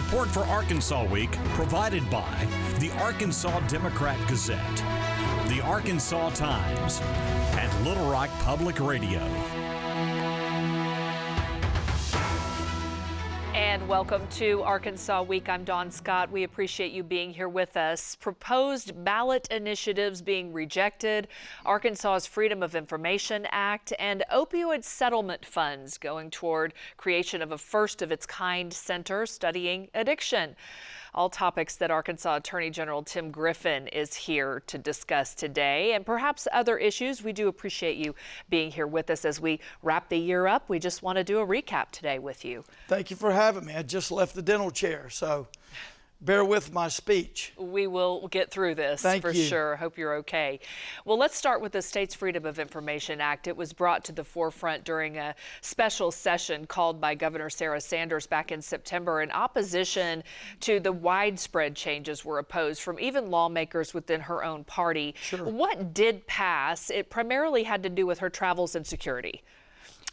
Support for Arkansas Week provided by the Arkansas Democrat-Gazette, the Arkansas Times, and Little Rock Public Radio. And welcome to Arkansas Week. I'm Dawn Scott. We appreciate you being here with us. Proposed ballot initiatives being rejected, Arkansas's Freedom of Information Act, and opioid settlement funds going toward creation of a first-of-its-kind center studying addiction. All topics that Arkansas Attorney General Tim Griffin is here to discuss today, and perhaps other issues. We do appreciate you being here with us as we wrap the year up. We just want to do a recap today with you. Thank you for having me. I just left the dental chair, so bear with my speech. We will get through this for sure. Hope you're okay. Well, let's start with the state's Freedom of Information Act. It was brought to the forefront during a special session called by Governor Sarah Sanders back in September in opposition to the widespread changes were opposed from even lawmakers within her own party. Sure. What did pass? It primarily had to do with her travels and security.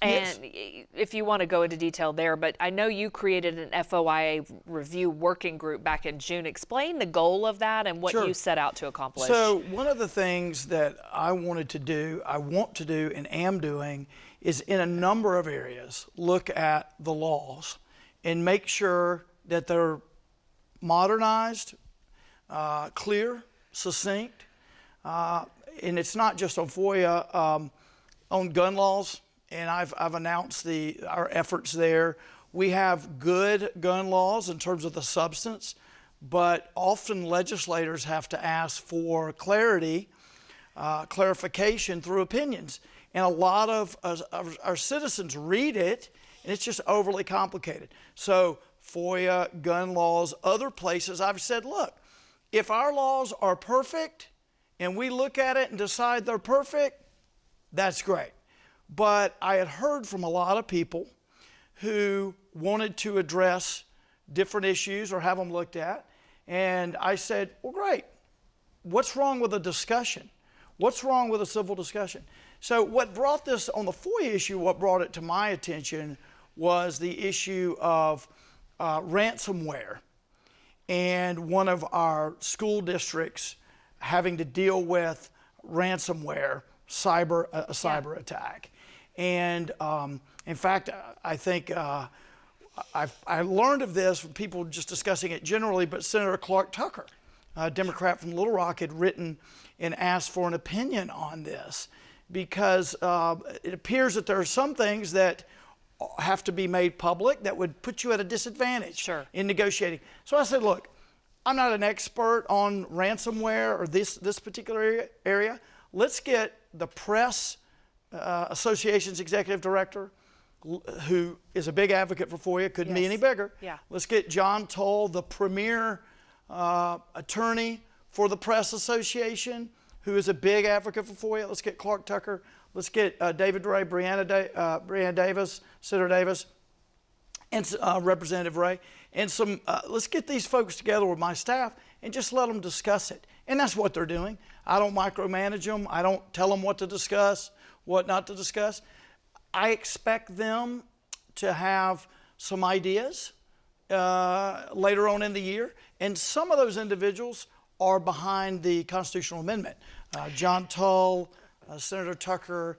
And yes, if you want to go into detail there, but I know you created an FOIA review working group back in June. Explain the goal of that and what you set out to accomplish. So one of the things that I want to do, and am doing, is in a number of areas, look at the laws and make sure that they're modernized, clear, succinct. And it's not just on FOIA, on gun laws. And I've announced our efforts there. We have good gun laws in terms of the substance, but often legislators have to ask for clarification through opinions. And a lot of our citizens read it, and it's just overly complicated. So FOIA, gun laws, other places, I've said, look, if our laws are perfect and we look at it and decide they're perfect, that's great. But I had heard from a lot of people who wanted to address different issues or have them looked at. And I said, well, great. What's wrong with a discussion? What's wrong with a civil discussion? So what brought this on the FOIA issue, what brought it to my attention was the issue of ransomware and one of our school districts having to deal with ransomware, a cyber attack. And in fact, I think I learned of this from people just discussing it generally, but Senator Clark Tucker, a Democrat from Little Rock, had written and asked for an opinion on this because it appears that there are some things that have to be made public that would put you at a disadvantage in negotiating. So I said, look, I'm not an expert on ransomware or this particular area. Let's get the Press Association's executive director, who is a big advocate for FOIA, couldn't be any bigger. Yeah. Let's get John Toll, the premier attorney for the Press Association, who is a big advocate for FOIA. Let's get Clark Tucker. Let's get David Ray, Brianna Davis, Senator Davis, and Representative Ray. And let's get these folks together with my staff and just let them discuss it. And that's what they're doing. I don't micromanage them. I don't tell them what to discuss, what not to discuss. I expect them to have some ideas later on in the year. And some of those individuals are behind the constitutional amendment. John Tull, Senator Tucker,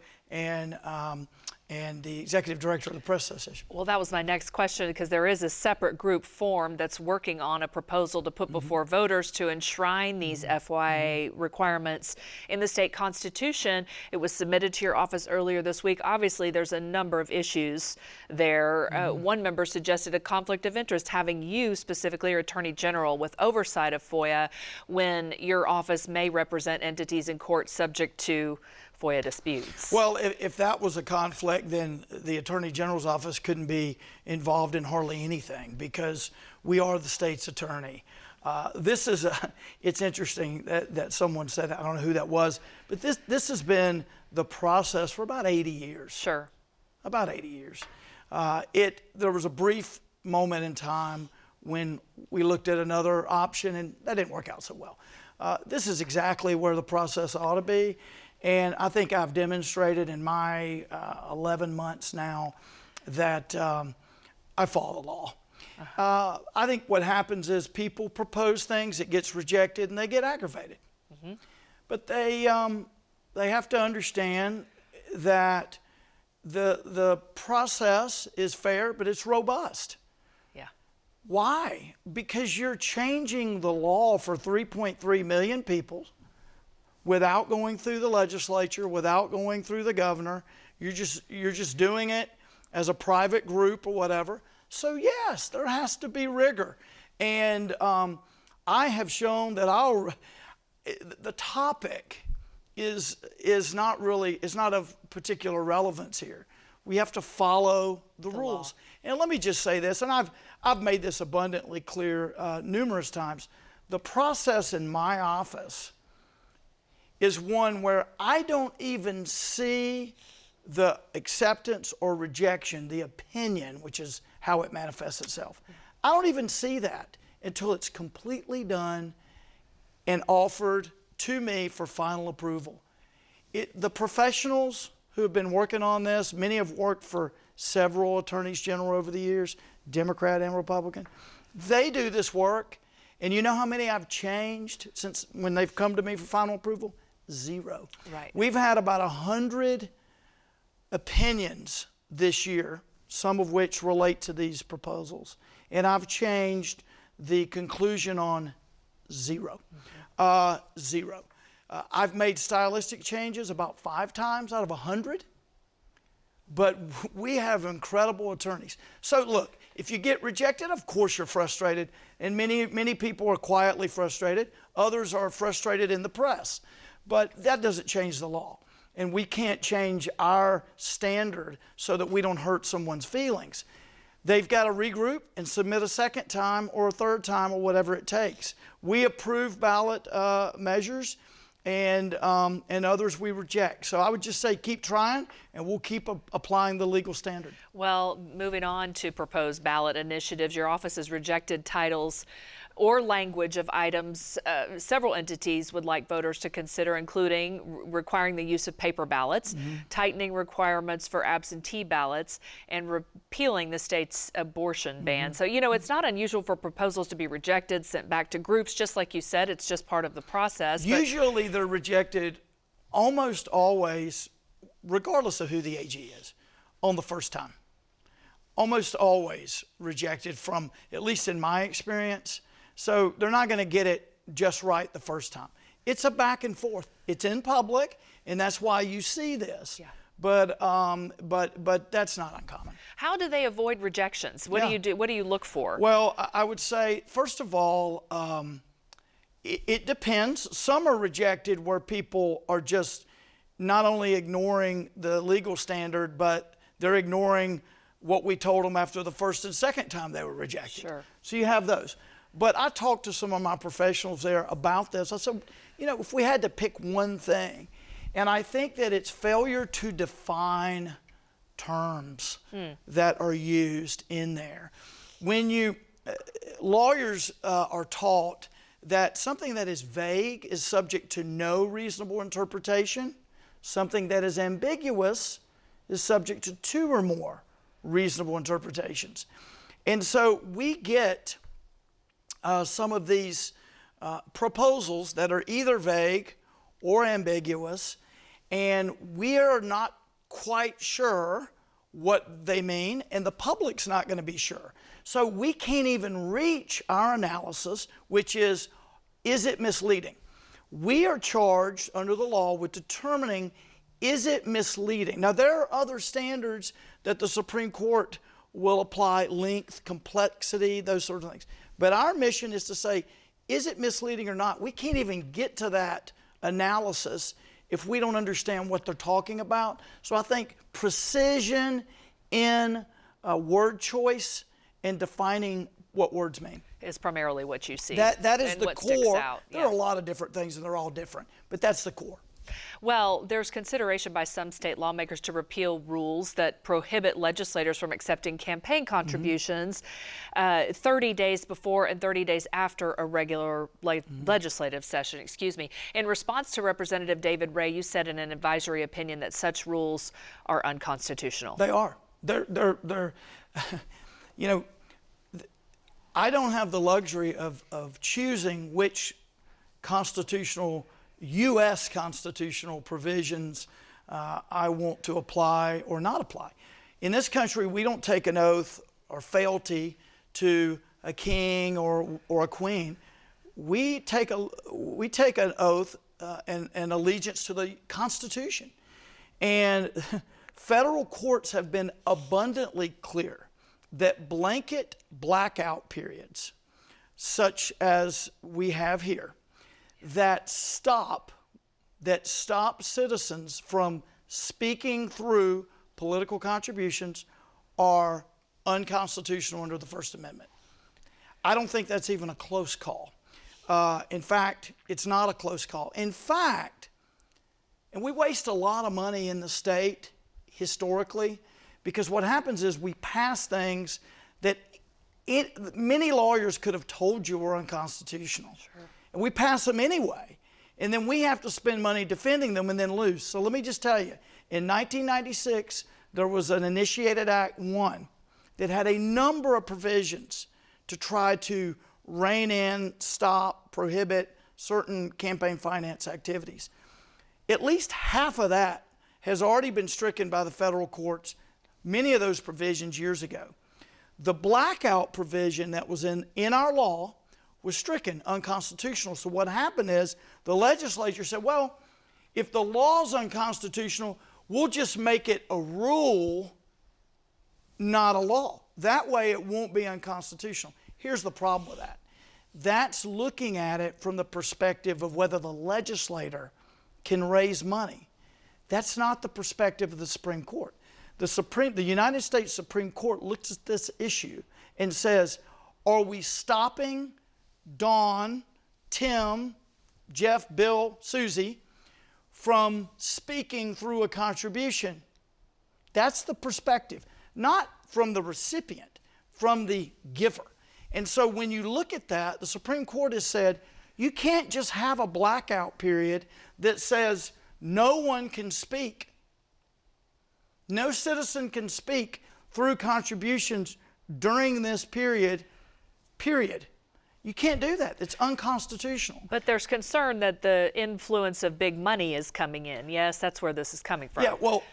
and the executive director of the Press Association. Well, that was my next question, because there is a separate group formed that's working on a proposal to put before voters to enshrine these FOIA requirements in the state constitution. It was submitted to your office earlier this week. Obviously, there's a number of issues there. One member suggested a conflict of interest, having you specifically, or Attorney General, with oversight of FOIA when your office may represent entities in court subject to FOIA disputes. Well, if that was a conflict, then the Attorney General's office couldn't be involved in hardly anything because we are the state's attorney. It's interesting that someone said that. I don't know who that was, but this has been the process for about 80 years. Sure. About 80 years. There was a brief moment in time when we looked at another option, and that didn't work out so well. This is exactly where the process ought to be. And I think I've demonstrated in my 11 months now that I follow the law. I think what happens is people propose things, it gets rejected, and they get aggravated. But they have to understand that the process is fair, but it's robust. Yeah. Why? Because you're changing the law for 3.3 million people without going through the legislature, without going through the governor. You're just doing it as a private group or whatever. So yes, there has to be rigor. And I have shown that the topic is not of particular relevance here. We have to follow the rules. Law. And let me just say this, and I've made this abundantly clear numerous times. The process in my office is one where I don't even see the acceptance or rejection, the opinion, which is how it manifests itself. I don't even see that until it's completely done and offered to me for final approval. The professionals who have been working on this, many have worked for several attorneys general over the years, Democrat and Republican. They do this work, and you know how many I've changed since when they've come to me for final approval? 0. Right. We've had about 100 opinions this year, some of which relate to these proposals, and I've changed the conclusion on 0. 0. I've made stylistic changes about 5 times out of 100, but we have incredible attorneys. So look, if you get rejected, of course you're frustrated, and many people are quietly frustrated. Others are frustrated in the press, but that doesn't change the law. And we can't change our standard so that we don't hurt someone's feelings. They've got to regroup and submit a second time or a third time or whatever it takes. We approve ballot measures, and others we reject. So I would just say keep trying, and we'll keep applying the legal standard. Well, moving on to proposed ballot initiatives, your office has rejected titles or language of items several entities would like voters to consider, including requiring the use of paper ballots, tightening requirements for absentee ballots, and repealing the state's abortion ban. So, you know, it's not unusual for proposals to be rejected, sent back to groups, just like you said. It's just part of the process. Usually they're rejected almost always, regardless of who the AG is, on the first time. Almost always rejected from, at least in my experience. So they're not going to get it just right the first time. It's a back and forth. It's in public, and that's why you see this. Yeah. But that's not uncommon. How do they avoid rejections? What do you do? What do you look for? Well, I would say, first of all, it depends. Some are rejected where people are just not only ignoring the legal standard, but they're ignoring what we told them after the first and second time they were rejected. Sure. So you have those. But I talked to some of my professionals there about this. I said, you know, if we had to pick one thing, and I think that it's failure to define terms that are used in there. When lawyers are taught that something that is vague is subject to no reasonable interpretation, something that is ambiguous is subject to 2 or more reasonable interpretations. And so we get some of these proposals that are either vague or ambiguous, and we are not quite sure what they mean, and the public's not going to be sure. So we can't even reach our analysis, which is it misleading? We are charged under the law with determining, is it misleading? Now, there are other standards that the Supreme Court will apply, length, complexity, those sorts of things. But our mission is to say, is it misleading or not? We can't even get to that analysis if we don't understand what they're talking about. So I think precision in word choice and defining what words mean is primarily what you see. That is the core. There are a Yeah. lot of different things, and they're all different, but that's the core. Well, there's consideration by some state lawmakers to repeal rules that prohibit legislators from accepting campaign contributions 30 days before and 30 days after a regular legislative session. In response to Representative David Ray, you said in an advisory opinion that such rules are unconstitutional. They are. They're you know, I don't have the luxury of choosing which U.S. constitutional provisions I want to apply or not apply. In this country, we don't take an oath or fealty to a king or a queen. We take an oath and allegiance to the Constitution. And federal courts have been abundantly clear that blanket blackout periods, such as we have here, that stop citizens from speaking through political contributions are unconstitutional under the First Amendment. I don't think that's even a close call. In fact, it's not a close call. In fact, and we waste a lot of money in the state historically, because what happens is we pass things that many lawyers could have told you were unconstitutional. Sure. And we pass them anyway. And then we have to spend money defending them and then lose. So let me just tell you, in 1996, there was an Initiated Act 1 that had a number of provisions to try to rein in, stop, prohibit certain campaign finance activities. At least half of that has already been stricken by the federal courts, many of those provisions years ago. The blackout provision that was in our law was stricken, unconstitutional. So what happened is the legislature said, well, if the law's unconstitutional, we'll just make it a rule, not a law. That way it won't be unconstitutional. Here's the problem with that. That's looking at it from the perspective of whether the legislator can raise money. That's not the perspective of the Supreme Court. The United States Supreme Court looks at this issue and says, are we stopping Don, Tim, Jeff, Bill, Susie from speaking through a contribution? That's the perspective, not from the recipient, from the giver. And so when you look at that, the Supreme Court has said, you can't just have a blackout period that says no one can speak. No citizen can speak through contributions during this period. You can't do that. It's unconstitutional. But there's concern that the influence of big money is coming in. Yes, that's where this is coming from. Yeah, well,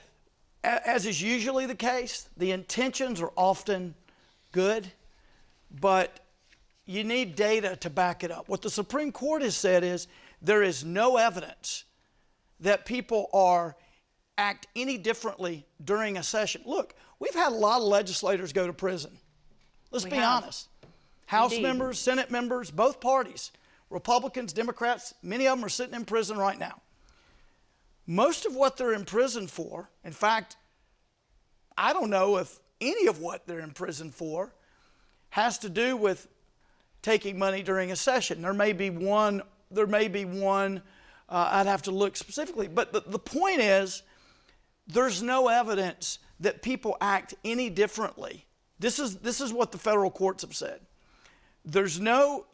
as is usually the case, the intentions are often good, but you need data to back it up. What the Supreme Court has said is there is no evidence that people act any differently during a session. Look, we've had a lot of legislators go to prison. Let's be honest. House members, Senate members, both parties, Republicans, Democrats, many of them are sitting in prison right now. Most of what they're in prison for, in fact, I don't know if any of what they're in prison for has to do with taking money during a session. There may be one, I'd have to look specifically. But the point is, there's no evidence that people act any differently. This is what the federal courts have said. There's no,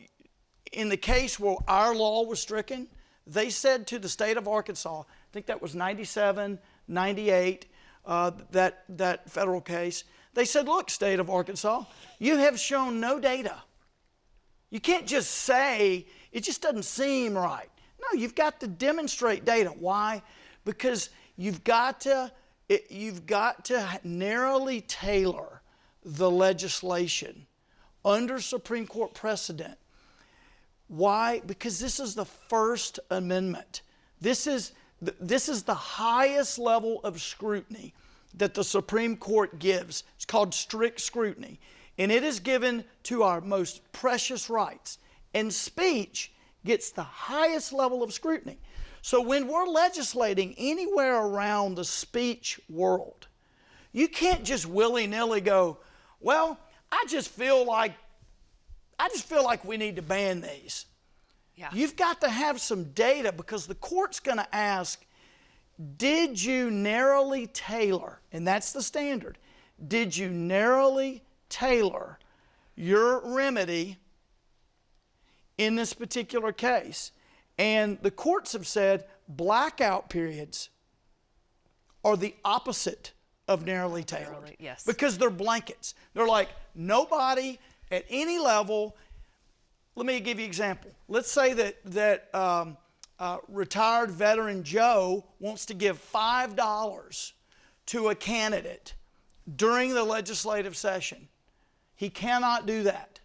in the case where our law was stricken, they said to the state of Arkansas, I think that was 97, 98, that federal case, they said, look, state of Arkansas, you have shown no data. You can't just say, it just doesn't seem right. No, you've got to demonstrate data. Why? Because you've got to narrowly tailor the legislation under Supreme Court precedent. Why? Because this is the First Amendment. This is the highest level of scrutiny that the Supreme Court gives. It's called strict scrutiny. And it is given to our most precious rights. And speech gets the highest level of scrutiny. So when we're legislating anywhere around the speech world, you can't just willy-nilly go, well, I just feel like we need to ban these. Yeah. You've got to have some data, because the court's going to ask, did you narrowly tailor, and that's the standard, did you narrowly tailor your remedy in this particular case? And the courts have said blackout periods are the opposite of narrowly tailored. Yes. Because they're blankets. They're like, nobody at any level. Let me give you an example. Let's say that retired veteran Joe wants to give $5 to a candidate during the legislative session. He cannot do that.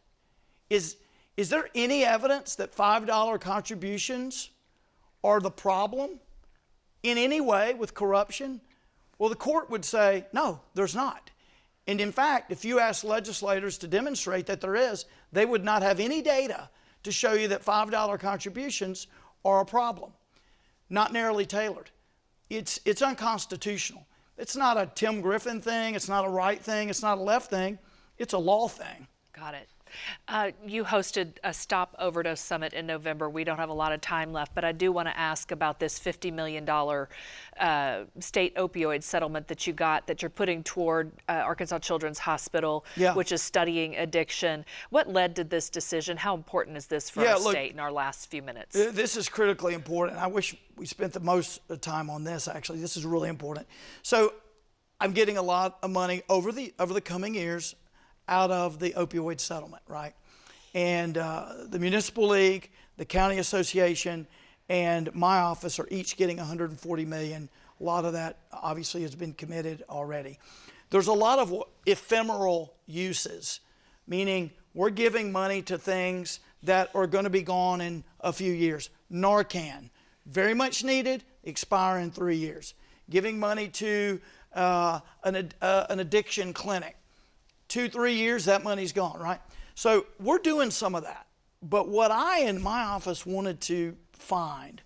Is there any evidence that $5 contributions are the problem in any way with corruption? Well, the court would say, no, there's not. And in fact, if you ask legislators to demonstrate that there is, they would not have any data to show you that $5 contributions are a problem. Not narrowly tailored. It's unconstitutional. It's not a Tim Griffin thing. It's not a right thing. It's not a left thing. It's a law thing. Got it. You hosted a Stop Overdose Summit in November. We don't have a lot of time left, but I do want to ask about this $50 million state opioid settlement that you got, that you're putting toward Arkansas Children's Hospital, which is studying addiction. What led to this decision? How important is this for our state in our last few minutes? This is critically important. I wish we spent the most time on this, actually. This is really important. So I'm getting a lot of money over the coming years out of the opioid settlement, right? And the Municipal League, the County Association, and my office are each getting $140 million. A lot of that obviously has been committed already. There's a lot of ephemeral uses, meaning we're giving money to things that are going to be gone in a few years. Narcan, very much needed, expire in 3 years. Giving money to an addiction clinic. 2-3 years, that money's gone, right? So we're doing some of that. But what I in my office wanted to find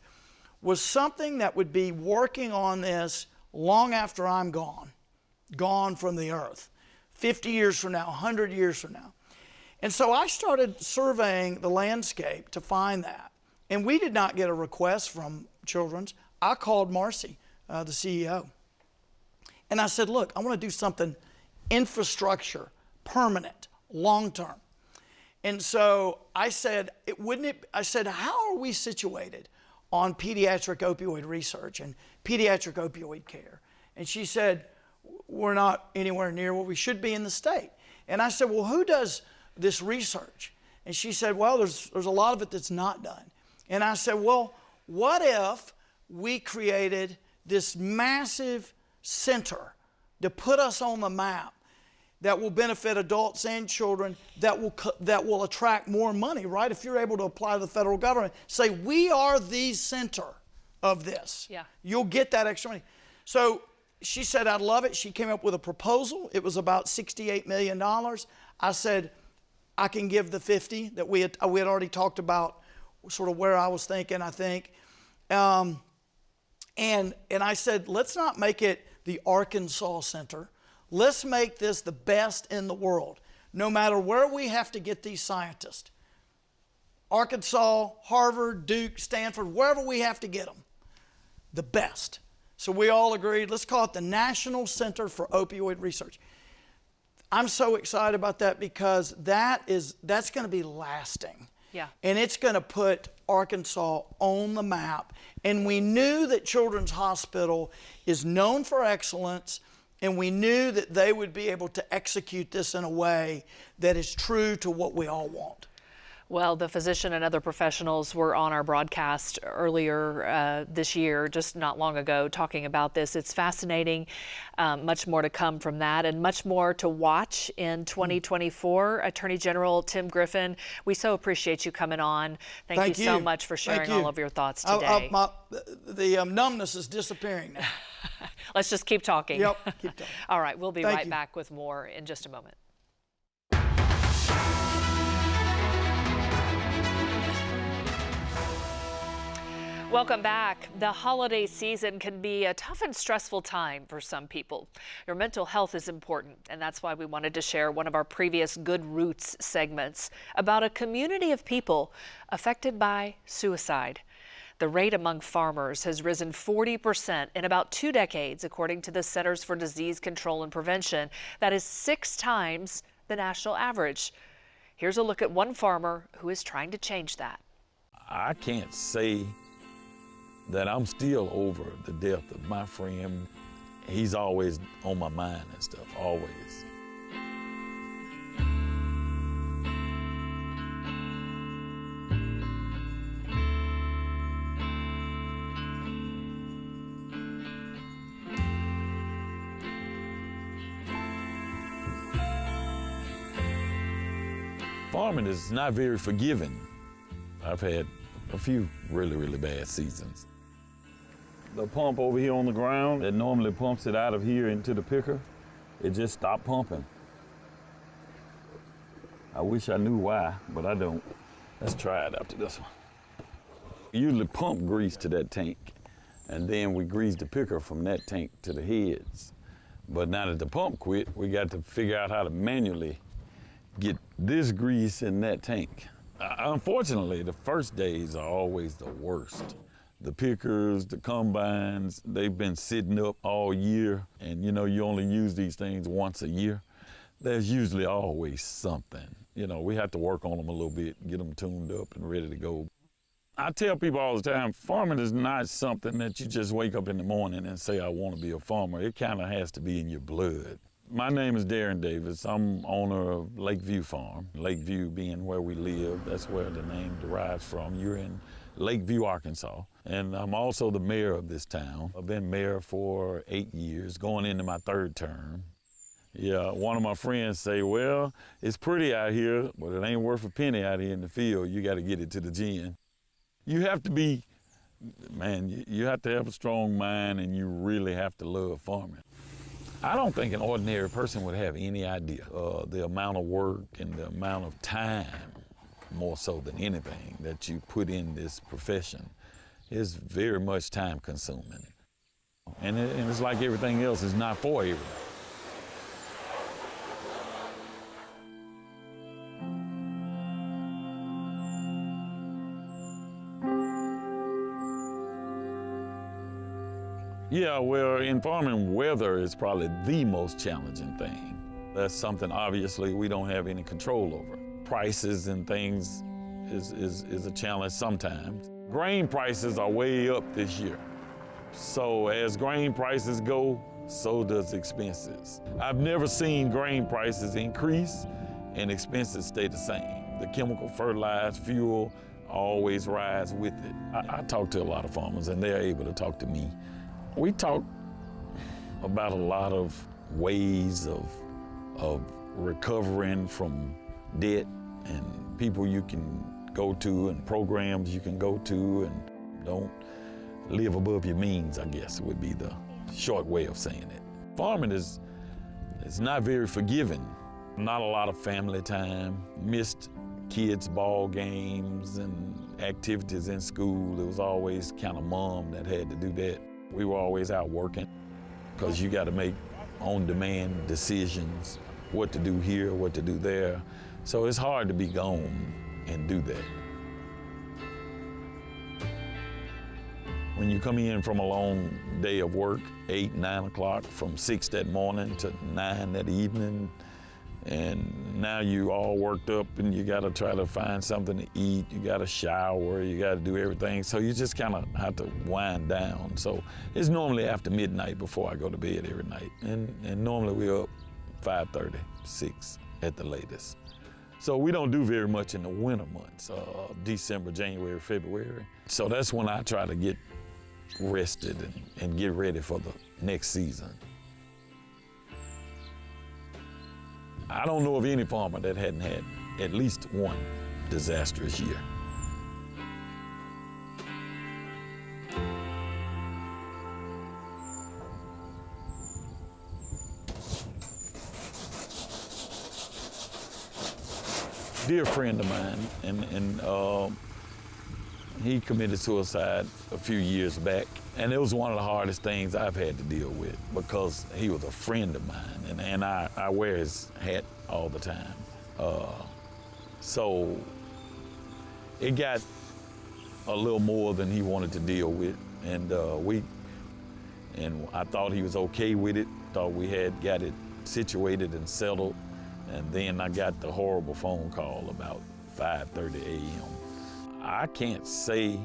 was something that would be working on this long after I'm gone from the earth, 50 years from now, 100 years from now. And so I started surveying the landscape to find that. And we did not get a request from Children's. I called Marcy, the CEO. And I said, look, I want to do something infrastructure, permanent, long-term. And so I said, how are we situated on pediatric opioid research and pediatric opioid care? And she said, we're not anywhere near where we should be in the state. And I said, well, who does this research? And she said, well, there's a lot of it that's not done. And I said, well, what if we created this massive center to put us on the map that will benefit adults and children, that will attract more money, right? If you're able to apply to the federal government, say, we are the center of this. Yeah. You'll get that extra money. So she said, I'd love it. She came up with a proposal. It was about $68 million. I said, I can give the 50 that we had already talked about, sort of where I was thinking, I think. And I said, let's not make it the Arkansas Center. Let's make this the best in the world, no matter where we have to get these scientists. Arkansas, Harvard, Duke, Stanford, wherever we have to get them, the best. So we all agreed, let's call it the National Center for Opioid Research. I'm so excited about that because that's going to be lasting. Yeah. And it's going to put Arkansas on the map. And we knew that Children's Hospital is known for excellence, and we knew that they would be able to execute this in a way that is true to what we all want. Well, the physician and other professionals were on our broadcast earlier this year, just not long ago, talking about this. It's fascinating. Much more to come from that and much more to watch in 2024. Attorney General Tim Griffin, we so appreciate you coming on. Thank you so much for sharing all of your thoughts today. The numbness is disappearing now. Let's just keep talking. Yep, keep talking. All right, we'll be right back with more in just a moment. Welcome back. The holiday season can be a tough and stressful time for some people. Your mental health is important, and that's why we wanted to share one of our previous Good Roots segments about a community of people affected by suicide. The rate among farmers has risen 40% in about 2 decades, according to the Centers for Disease Control and Prevention. That is 6 times the national average. Here's a look at one farmer who is trying to change that. I can't say that I'm still over the death of my friend. He's always on my mind and stuff, always. Farming is not very forgiving. I've had a few really, really bad seasons. The pump over here on the ground that normally pumps it out of here into the picker, it just stopped pumping. I wish I knew why, but I don't. Let's try it after this one. We usually pump grease to that tank, and then we grease the picker from that tank to the heads. But now that the pump quit, we got to figure out how to manually get this grease in that tank. Unfortunately, the first days are always the worst. The pickers, the combines, they've been sitting up all year, and you know, you only use these things once a year. There's usually always something. You know, we have to work on them a little bit, get them tuned up and ready to go. I tell people all the time, farming is not something that you just wake up in the morning and say, I want to be a farmer. It kind of has to be in your blood. My name is Darren Davis. I'm owner of Lakeview Farm. Lakeview being where we live, that's where the name derives from. You're in Lakeview, Arkansas. And I'm also the mayor of this town. I've been mayor for 8 years, going into my 3rd term. Yeah, one of my friends say, well, it's pretty out here, but it ain't worth a penny out here in the field. You got to get it to the gin. You have to be, man, you have to have a strong mind, and you really have to love farming. I don't think an ordinary person would have any idea the amount of work and the amount of time, more so than anything, that you put in this profession. Is very much time consuming. And it's like everything else, it's not for everybody. Yeah, well, in farming, weather is probably the most challenging thing. That's something, obviously, we don't have any control over. Prices and things is a challenge sometimes. Grain prices are way up this year. So as grain prices go, so does expenses. I've never seen grain prices increase and expenses stay the same. The chemical fertilizer, fuel, always rise with it. I talk to a lot of farmers, and they're able to talk to me. We talk about a lot of ways of recovering from debt, and people you can go to and programs you can go to, and don't live above your means, I guess would be the short way of saying it. Farming is not very forgiving. Not a lot of family time, missed kids' ball games and activities in school. It was always kind of mom that had to do that. We were always out working because you got to make on-demand decisions, what to do here, what to do there. So it's hard to be gone and do that. When you come in from a long day of work, 8, 9 o'clock, from 6 that morning to 9 that evening, and now you all worked up and you gotta try to find something to eat, you gotta shower, you gotta do everything. So you just kind of have to wind down. So it's normally after midnight before I go to bed every night. And normally we're up 5:30, 6 at the latest. So we don't do very much in the winter months, December, January, February. So that's when I try to get rested and get ready for the next season. I don't know of any farmer that hadn't had at least one disastrous year. Dear friend of mine, and he committed suicide a few years back, and it was one of the hardest things I've had to deal with because he was a friend of mine, and I wear his hat all the time. So it got a little more than he wanted to deal with, and I thought he was okay with it, thought we had got it situated and settled, and then I got the horrible phone call about 5:30 a.m. I can't say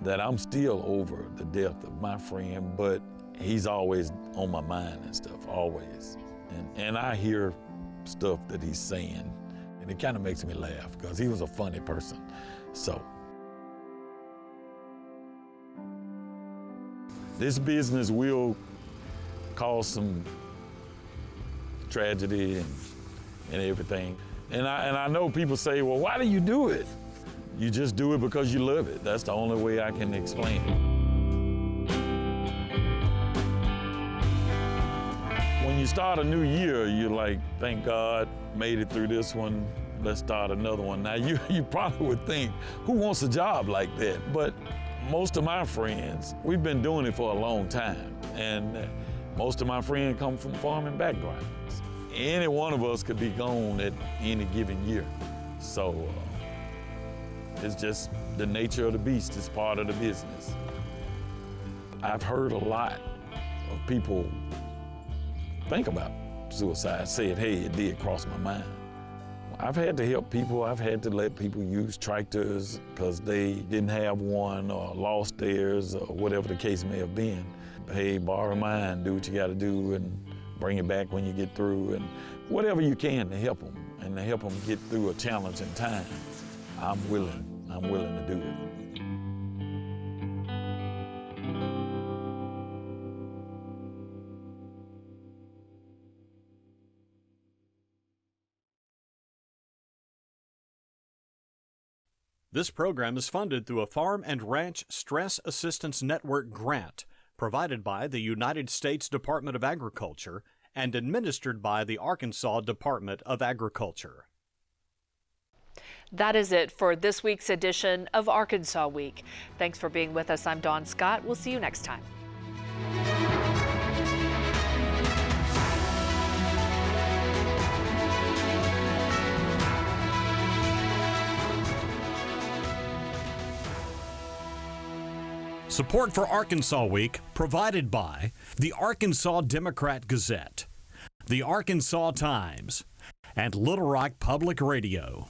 that I'm still over the death of my friend, but he's always on my mind and stuff, always. And I hear stuff that he's saying, and it kind of makes me laugh because he was a funny person. So this business will cause some tragedy and everything. And I know people say, well, why do you do it? You just do it because you love it. That's the only way I can explain it. When you start a new year, you're like, thank God, made it through this one. Let's start another one. Now, you probably would think, who wants a job like that? But most of my friends, we've been doing it for a long time. And most of my friends come from farming backgrounds. Any one of us could be gone at any given year. So it's just the nature of the beast. It's part of the business. I've heard a lot of people think about suicide, said, hey, it did cross my mind. I've had to help people. I've had to let people use tractors because they didn't have one or lost theirs or whatever the case may have been. Hey, borrow mine, do what you got to do and bring it back when you get through, and whatever you can to help them and to help them get through a challenging time. I'm willing to do it. This program is funded through a Farm and Ranch Stress Assistance Network grant provided by the United States Department of Agriculture and administered by the Arkansas Department of Agriculture. That is it for this week's edition of Arkansas Week. Thanks for being with us. I'm Dawn Scott. We'll see you next time. Support for Arkansas Week provided by the Arkansas Democrat Gazette, the Arkansas Times, and Little Rock Public Radio.